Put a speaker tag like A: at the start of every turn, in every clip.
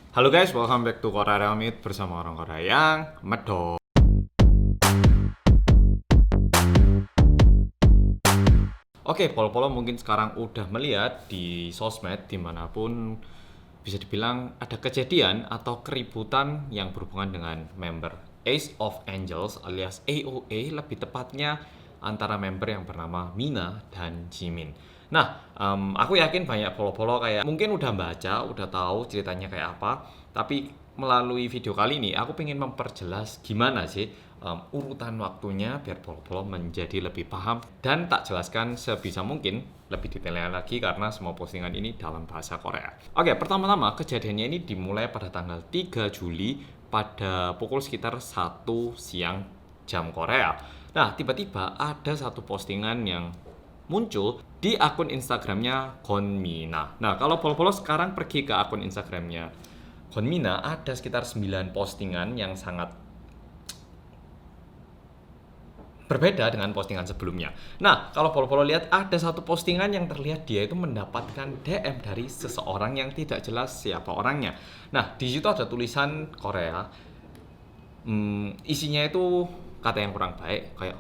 A: Halo guys, welcome back to Korea Remit bersama orang Korea yang medok. Oke, polo-polo mungkin sekarang udah melihat di sosmed dimanapun bisa dibilang ada kejadian atau keributan yang berhubungan dengan member Ace of Angels alias AOA, lebih tepatnya antara member yang bernama Mina dan Jimin. Nah, aku yakin banyak polo-polo kayak mungkin udah baca, udah tahu ceritanya kayak apa, tapi melalui video kali ini aku pengen memperjelas gimana sih urutan waktunya biar polo-polo menjadi lebih paham, dan tak jelaskan sebisa mungkin lebih detailnya lagi karena semua postingan ini dalam bahasa Korea. Oke, pertama-tama kejadiannya ini dimulai pada tanggal 3 Juli pada pukul sekitar 1 siang jam Korea. Nah, tiba-tiba ada satu postingan yang muncul di akun Instagramnya Gonmina. Nah, kalau polo-polo sekarang pergi ke akun Instagramnya Gonmina, ada sekitar 9 postingan yang sangat berbeda dengan postingan sebelumnya. Nah, kalau polo-polo lihat ada satu postingan yang terlihat dia itu mendapatkan DM dari seseorang yang tidak jelas siapa orangnya. Nah, di situ ada tulisan Korea, isinya itu kata yang kurang baik, kayak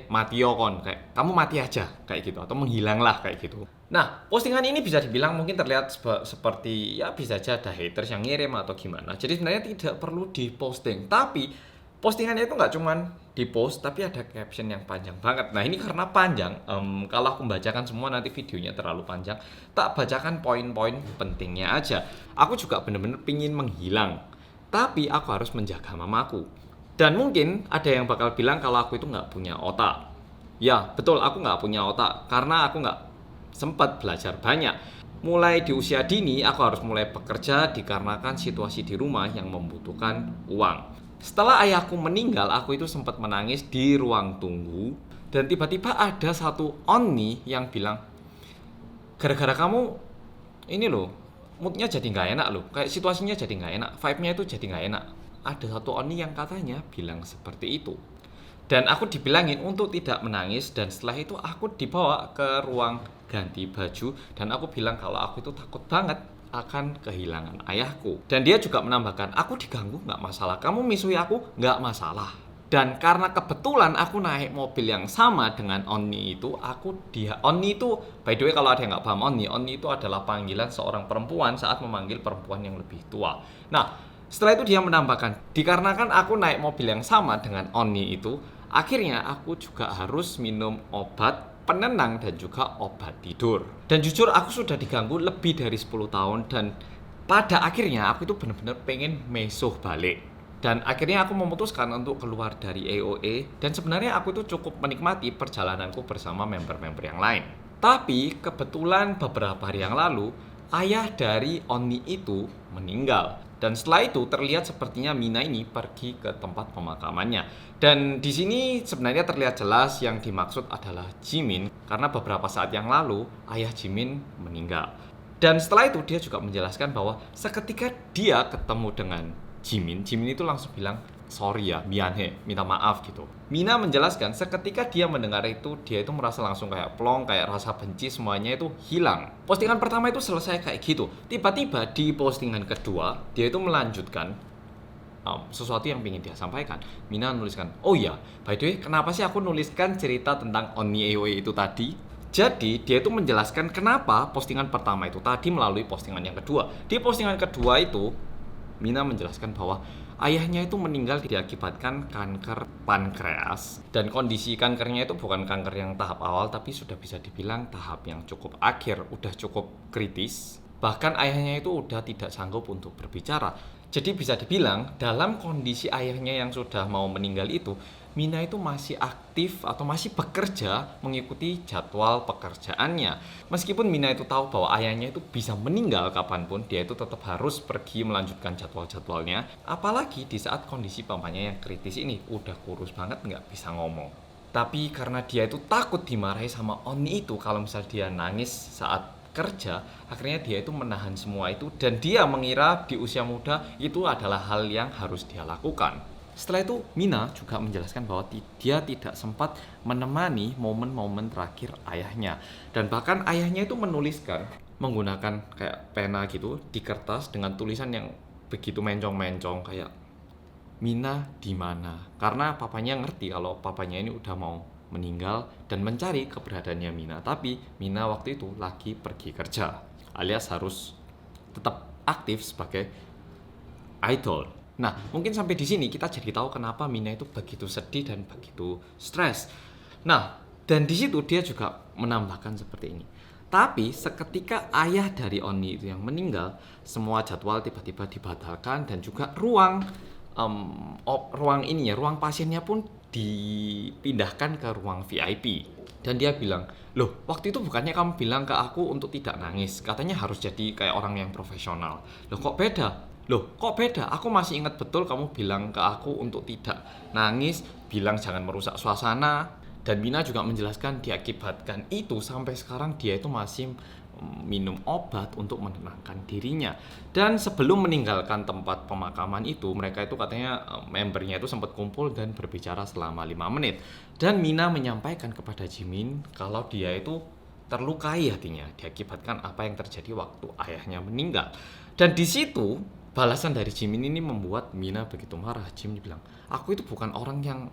A: mati yo kon, kayak kamu mati aja, kayak gitu, atau menghilanglah, kayak gitu. Nah, postingan ini bisa dibilang mungkin terlihat seperti ya bisa aja ada haters yang ngirim atau gimana. Jadi sebenarnya tidak perlu diposting, tapi postingannya itu nggak cuman di-post, tapi ada caption yang panjang banget. Nah, ini karena panjang, kalau aku membacakan semua nanti videonya terlalu panjang. Tak bacakan poin-poin pentingnya aja. Aku juga bener-bener pingin menghilang, tapi aku harus menjaga mamaku. Dan mungkin ada yang bakal bilang kalau aku itu nggak punya otak. Ya, betul, aku nggak punya otak karena aku nggak sempat belajar banyak. Mulai di usia dini, aku harus mulai bekerja dikarenakan situasi di rumah yang membutuhkan uang. Setelah ayahku meninggal, aku itu sempat menangis di ruang tunggu. Dan tiba-tiba ada satu Oni yang bilang, gara-gara kamu ini loh, moodnya jadi nggak enak loh. Kayak situasinya jadi nggak enak, vibe-nya itu jadi nggak enak. Ada satu Oni yang katanya bilang seperti itu. Dan aku dibilangin untuk tidak menangis, dan setelah itu aku dibawa ke ruang ganti baju dan aku bilang kalau aku itu takut banget akan kehilangan ayahku. Dan dia juga menambahkan, aku diganggu nggak masalah, kamu misui aku nggak masalah. Dan karena kebetulan aku naik mobil yang sama dengan Oni itu, Oni itu, by the way kalau ada yang nggak paham, Oni itu adalah panggilan seorang perempuan saat memanggil perempuan yang lebih tua. Nah, setelah itu dia menambahkan, dikarenakan aku naik mobil yang sama dengan Oni itu, akhirnya aku juga harus minum obat penenang dan juga obat tidur. Dan jujur aku sudah diganggu lebih dari 10 tahun, dan pada akhirnya aku itu benar-benar pengen mesuh balik. Dan akhirnya aku memutuskan untuk keluar dari AOA, dan sebenarnya aku itu cukup menikmati perjalananku bersama member-member yang lain. Tapi kebetulan beberapa hari yang lalu, ayah dari Oni itu meninggal. Dan setelah itu terlihat sepertinya Mina ini pergi ke tempat pemakamannya. Dan di sini sebenarnya terlihat jelas yang dimaksud adalah Jimin, karena beberapa saat yang lalu ayah Jimin meninggal. Dan setelah itu dia juga menjelaskan bahwa seketika dia ketemu dengan Jimin itu langsung bilang sorry ya, mianhe, minta maaf gitu. Mina menjelaskan seketika dia mendengar itu, dia itu merasa langsung kayak plong, kayak rasa benci semuanya itu hilang. Postingan pertama itu selesai kayak gitu. Tiba-tiba di postingan kedua, dia itu melanjutkan sesuatu yang ingin dia sampaikan. Mina menuliskan, oh iya, by the way, kenapa sih aku nuliskan cerita tentang Oni AOE itu tadi? Jadi dia itu menjelaskan kenapa postingan pertama itu tadi melalui postingan yang kedua. Di postingan kedua itu, Mina menjelaskan bahwa ayahnya itu meninggal diakibatkan kanker pankreas, dan kondisi kankernya itu bukan kanker yang tahap awal tapi sudah bisa dibilang tahap yang cukup akhir, udah cukup kritis. Bahkan ayahnya itu udah tidak sanggup untuk berbicara. Jadi bisa dibilang dalam kondisi ayahnya yang sudah mau meninggal itu, Mina itu masih aktif atau masih bekerja mengikuti jadwal pekerjaannya. Meskipun Mina itu tahu bahwa ayahnya itu bisa meninggal kapanpun, dia itu tetap harus pergi melanjutkan jadwal-jadwalnya. Apalagi di saat kondisi pamannya yang kritis ini, udah kurus banget nggak bisa ngomong. Tapi karena dia itu takut dimarahi sama Oni itu kalau misal dia nangis saat kerja, akhirnya dia itu menahan semua itu, dan dia mengira di usia muda itu adalah hal yang harus dia lakukan. Setelah itu Mina juga menjelaskan bahwa dia tidak sempat menemani momen-momen terakhir ayahnya, dan bahkan ayahnya itu menuliskan menggunakan kayak pena gitu di kertas dengan tulisan yang begitu mencong-mencong kayak Mina di mana? Karena papanya ngerti kalau papanya ini udah mau meninggal dan mencari keberadaannya Mina. Tapi Mina waktu itu lagi pergi kerja, alias harus tetap aktif sebagai idol. Nah, mungkin sampai di sini kita jadi tahu kenapa Mina itu begitu sedih dan begitu stres. Nah, dan di situ dia juga menambahkan seperti ini. Tapi seketika ayah dari Oni itu yang meninggal, semua jadwal tiba-tiba dibatalkan dan juga ruang pasiennya pun dipindahkan ke ruang VIP. Dan dia bilang, loh waktu itu bukannya kamu bilang ke aku untuk tidak nangis, katanya harus jadi kayak orang yang profesional. Loh kok beda? Aku masih ingat betul kamu bilang ke aku untuk tidak nangis, bilang jangan merusak suasana. Dan Mina juga menjelaskan diakibatkan itu sampai sekarang dia itu masih minum obat untuk menenangkan dirinya. Dan sebelum meninggalkan tempat pemakaman itu, mereka itu katanya membernya itu sempat kumpul dan berbicara selama 5 menit. Dan Mina menyampaikan kepada Jimin kalau dia itu terlukai hatinya diakibatkan apa yang terjadi waktu ayahnya meninggal. Dan di situ balasan dari Jimin ini membuat Mina begitu marah. Jimin bilang, aku itu bukan orang yang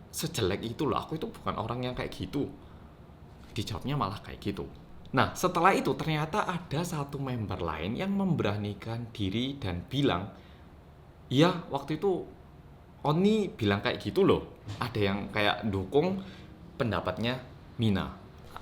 A: sejelek itu loh, aku itu bukan orang yang kayak gitu. Dijawabnya malah kayak gitu. Nah, setelah itu ternyata ada satu member lain yang memberanikan diri dan bilang, iya waktu itu Oni bilang kayak gitu loh. Ada yang kayak dukung pendapatnya Mina.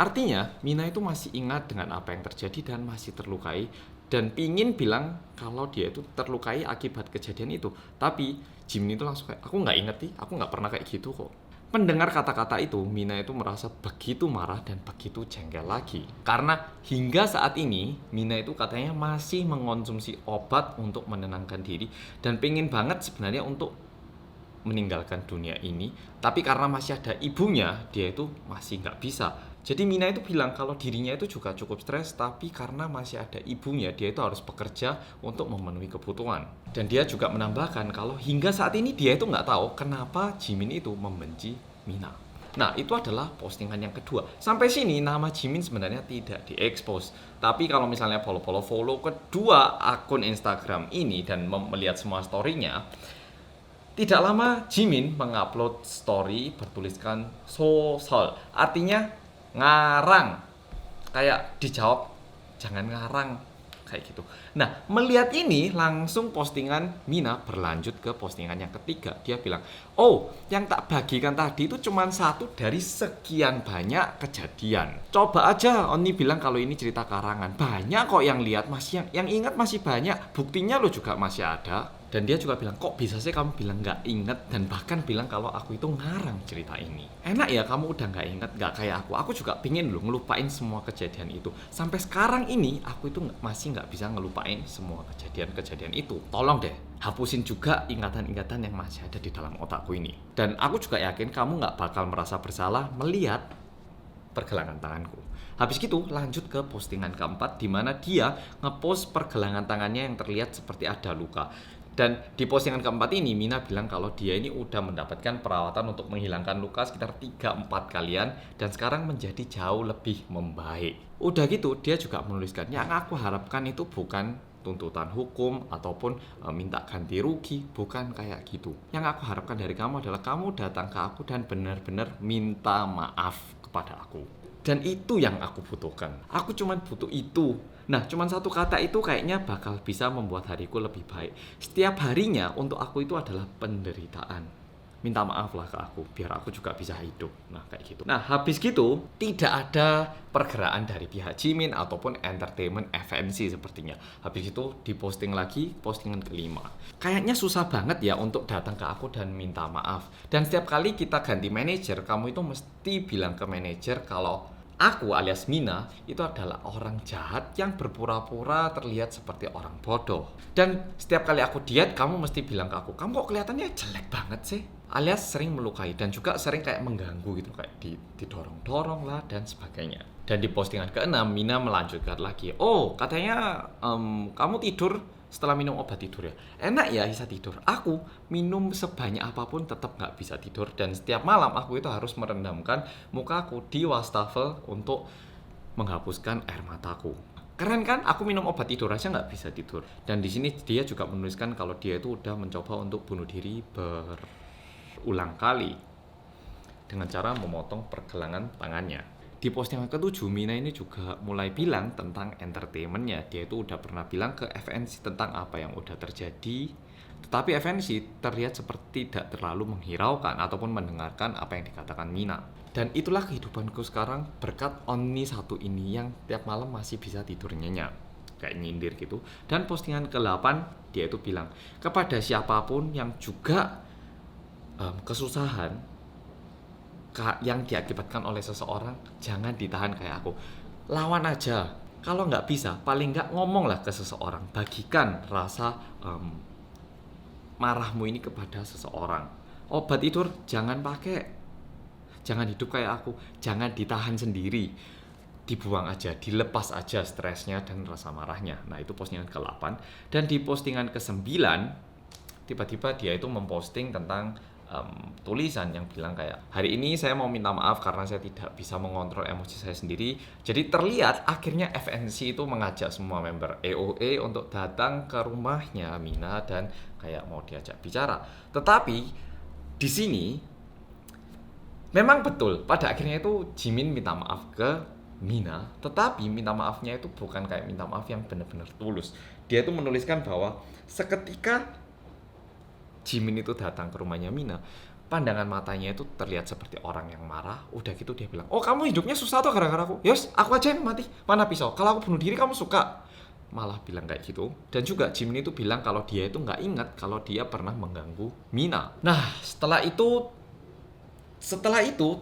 A: Artinya Mina itu masih ingat dengan apa yang terjadi dan masih terlukai dan pingin bilang kalau dia itu terlukai akibat kejadian itu. Tapi Jimin itu langsung kayak, aku nggak inget nih, aku nggak pernah kayak gitu kok. Mendengar kata-kata itu, Mina itu merasa begitu marah dan begitu jengkel lagi. Karena hingga saat ini, Mina itu katanya masih mengonsumsi obat untuk menenangkan diri dan pengen banget sebenarnya untuk meninggalkan dunia ini. Tapi karena masih ada ibunya, dia itu masih nggak bisa. Jadi Mina itu bilang kalau dirinya itu juga cukup stres, tapi karena masih ada ibunya, dia itu harus bekerja untuk memenuhi kebutuhan. Dan dia juga menambahkan kalau hingga saat ini dia itu nggak tahu kenapa Jimin itu membenci Mina. Nah, itu adalah postingan yang kedua. Sampai sini nama Jimin sebenarnya tidak diekspos. Tapi kalau misalnya follow kedua akun Instagram ini dan melihat semua story-nya, tidak lama Jimin mengupload story bertuliskan sosol. Artinya ngarang, kayak dijawab jangan ngarang kayak gitu. Nah, melihat ini langsung postingan Mina berlanjut ke postingan yang ketiga. Dia bilang, oh yang tak bagikan tadi itu cuma satu dari sekian banyak kejadian. Coba aja Oni bilang kalau ini cerita karangan, banyak kok yang lihat, masih yang ingat masih banyak, buktinya lo juga masih ada. Dan dia juga bilang, kok bisa sih kamu bilang gak inget dan bahkan bilang kalau aku itu ngarang cerita ini. Enak ya kamu udah gak inget, gak kayak aku. Aku juga pingin loh ngelupain semua kejadian itu. Sampai sekarang ini aku itu masih gak bisa ngelupain semua kejadian-kejadian itu. Tolong deh, hapusin juga ingatan-ingatan yang masih ada di dalam otakku ini. Dan aku juga yakin kamu gak bakal merasa bersalah melihat pergelangan tanganku. Habis gitu lanjut ke postingan keempat di mana dia ngepost pergelangan tangannya yang terlihat seperti ada luka. Dan di postingan keempat ini Mina bilang kalau dia ini udah mendapatkan perawatan untuk menghilangkan luka sekitar 3-4 kalian dan sekarang menjadi jauh lebih membaik. Udah gitu dia juga menuliskan yang aku harapkan itu bukan tuntutan hukum ataupun minta ganti rugi, bukan kayak gitu. Yang aku harapkan dari kamu adalah kamu datang ke aku dan benar-benar minta maaf kepada aku. Dan itu yang aku butuhkan. Aku cuma butuh itu. Nah, cuma satu kata itu kayaknya bakal bisa membuat hariku lebih baik. Setiap harinya untuk aku itu adalah penderitaan. Minta maaf lah ke aku, biar aku juga bisa hidup. Nah, kayak gitu. Nah, habis gitu, tidak ada pergerakan dari pihak Jimin ataupun entertainment FNC sepertinya. Habis itu diposting lagi, postingan kelima. Kayaknya susah banget ya untuk datang ke aku dan minta maaf. Dan setiap kali kita ganti manajer, kamu itu mesti bilang ke manajer kalau aku alias Mina itu adalah orang jahat yang berpura-pura terlihat seperti orang bodoh. Dan setiap kali aku diet, kamu mesti bilang ke aku, kamu kok kelihatannya jelek banget sih? Alias sering melukai dan juga sering kayak mengganggu gitu, kayak didorong-dorong lah dan sebagainya. Dan di postingan ke-6, Mina melanjutkan lagi, oh katanya kamu tidur setelah minum obat tidur ya. Enak ya bisa tidur. Aku minum sebanyak apapun tetap gak bisa tidur. Dan setiap malam aku itu harus merendamkan muka aku di wastafel untuk menghapuskan air mataku. Keren kan? Aku minum obat tidur aja nggak bisa tidur. Dan di sini dia juga menuliskan kalau dia itu udah mencoba untuk bunuh diri berulang kali dengan cara memotong pergelangan tangannya. Di postingan ke-7, Mina ini juga mulai bilang tentang entertainment-nya. Dia itu udah pernah bilang ke FNC tentang apa yang udah terjadi. Tetapi FNC terlihat seperti tidak terlalu menghiraukan ataupun mendengarkan apa yang dikatakan Mina. Dan itulah kehidupanku sekarang berkat Oni satu ini yang tiap malam masih bisa tidur nyenyak. Kayak nyindir gitu. Dan postingan ke-8, dia itu bilang, kepada siapapun yang juga kesusahan yang diakibatkan oleh seseorang, jangan ditahan kayak aku, lawan aja. Kalau nggak bisa, paling nggak ngomonglah ke seseorang, bagikan rasa marahmu ini kepada seseorang. Obat tidur jangan pakai, jangan hidup kayak aku, jangan ditahan sendiri, dibuang aja, dilepas aja stresnya dan rasa marahnya. Nah, itu postingan ke-8. Dan di postingan ke-9 tiba-tiba dia itu memposting tentang tulisan yang bilang kayak, hari ini saya mau minta maaf karena saya tidak bisa mengontrol emosi saya sendiri. Jadi terlihat akhirnya FNC itu mengajak semua member AOA untuk datang ke rumahnya Mina dan kayak mau diajak bicara. Tetapi di sini memang betul pada akhirnya itu Jimin minta maaf ke Mina, tetapi minta maafnya itu bukan kayak minta maaf yang benar-benar tulus. Dia itu menuliskan bahwa seketika Jimin itu datang ke rumahnya Mina, pandangan matanya itu terlihat seperti orang yang marah. Udah gitu dia bilang, oh kamu hidupnya susah tuh gara-gara aku, yos aku aja yang mati, mana pisau, kalau aku bunuh diri kamu suka. Malah bilang kayak gitu. Dan juga Jimin itu bilang kalau dia itu nggak ingat kalau dia pernah mengganggu Mina. Nah setelah itu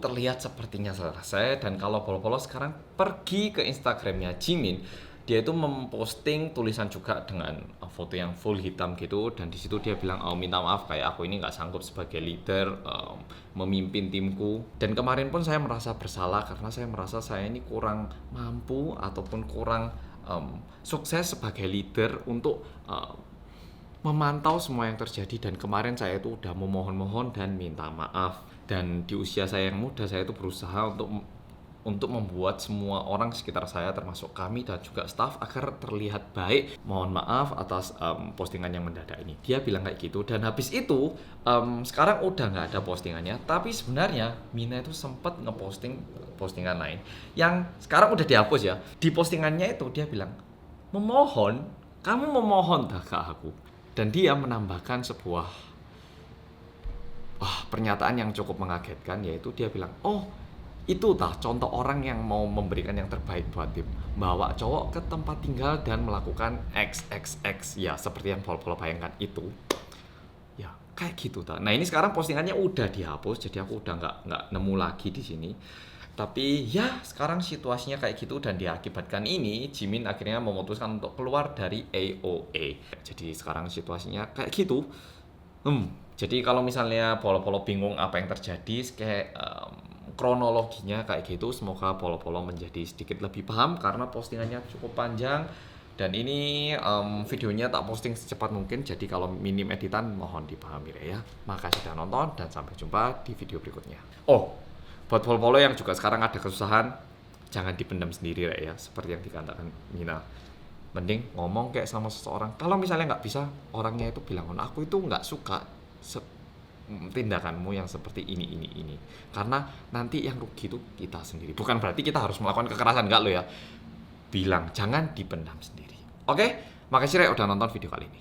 A: terlihat sepertinya selesai. Dan kalau polos-polos sekarang pergi ke Instagramnya Jimin, dia itu memposting tulisan juga dengan foto yang full hitam gitu. Dan di situ dia bilang, oh minta maaf kayak aku ini nggak sanggup sebagai leader memimpin timku. Dan kemarin pun saya merasa bersalah karena saya merasa saya ini kurang mampu ataupun kurang sukses sebagai leader untuk memantau semua yang terjadi. Dan kemarin saya itu udah memohon-mohon dan minta maaf. Dan di usia saya yang muda, saya itu berusaha untuk membuat semua orang sekitar saya termasuk kami dan juga staff agar terlihat baik. Mohon maaf atas postingan yang mendadak ini. Dia bilang kayak gitu. Dan habis itu sekarang udah nggak ada postingannya. Tapi sebenarnya Mina itu sempat ngeposting postingan lain yang sekarang udah dihapus ya. Di postingannya itu dia bilang, memohon, kamu memohon dah ke aku. Dan dia menambahkan sebuah pernyataan yang cukup mengagetkan, yaitu dia bilang, oh itu tah contoh orang yang mau memberikan yang terbaik buat tim, bawa cowok ke tempat tinggal dan melakukan XXX, ya seperti yang Polo bayangkan itu ya kayak gitu tah. Nah ini sekarang postingannya udah dihapus, jadi aku udah nggak nemu lagi di sini. Tapi ya sekarang situasinya kayak gitu. Dan diakibatkan ini Jimin akhirnya memutuskan untuk keluar dari AOA. Jadi sekarang situasinya kayak gitu. Jadi kalau misalnya Polo bingung apa yang terjadi, kayak kronologinya kayak gitu, semoga Polo menjadi sedikit lebih paham karena postingannya cukup panjang. Dan ini videonya tak posting secepat mungkin, jadi kalau minim editan mohon dipahami ya. Makasih sudah nonton dan sampai jumpa di video berikutnya. Oh, buat Polo yang juga sekarang ada kesusahan, jangan dipendam sendiri ya, seperti yang dikatakan Mina. Mending ngomong kayak sama seseorang. Kalau misalnya nggak bisa, orangnya itu bilang, aku itu nggak suka tindakanmu yang seperti ini. Karena nanti yang rugi itu kita sendiri. Bukan berarti kita harus melakukan kekerasan, nggak lo ya. Bilang, jangan dipendam sendiri. Oke, makasih Rek udah nonton video kali ini.